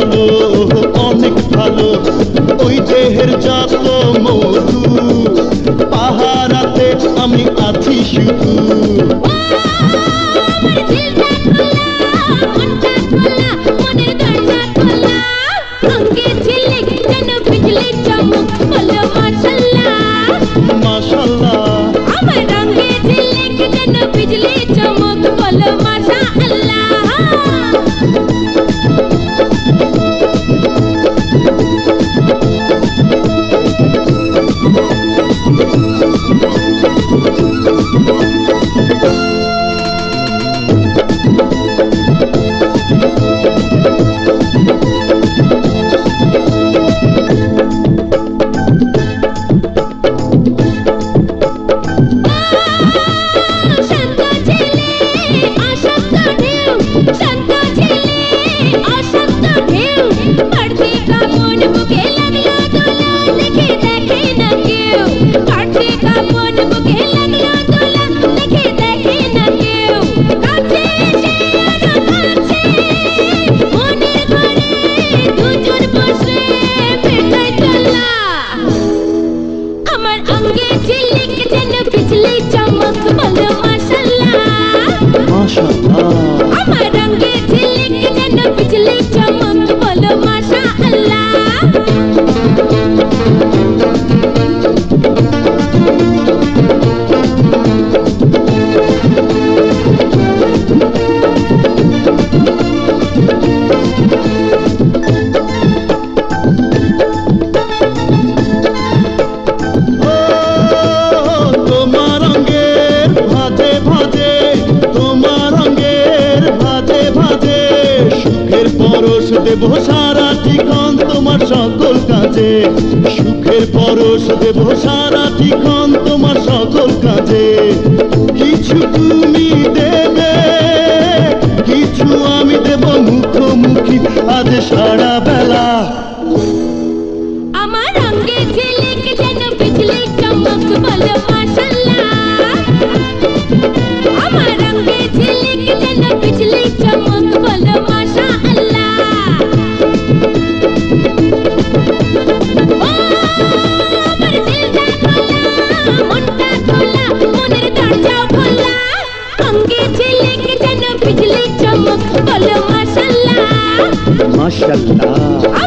ভালো, অনেক ভালো, ওই দেহের যত মধু, পাহারাতে আমি আছি শুধু। মাশাআল্লাহ আমার রঙে ঝিলিক যেন বিজলি চমক, বলো মাশাআল্লাহ। আমার রঙে ঝিলিক যেন বিজলি চমক, বলো মাশাআল্লাহ। দেব সারা ঠিকন তোমার সকল কাজে, সুখের পরশ দেব সারা ঠিকন তোমার সকল কাজে। কিছু তুমি দেবে, কিছু আমি দেব মুখোমুখি আজ সারা বেলা। আমার রঙে ঝিলিক যেন বিজলি চমক, বলো মাশাআল্লাহ। আমার রঙে ঝিলিক যেন বিজলি চমক, বলো মাশাআল্লাহ। মাশাআল্লাহ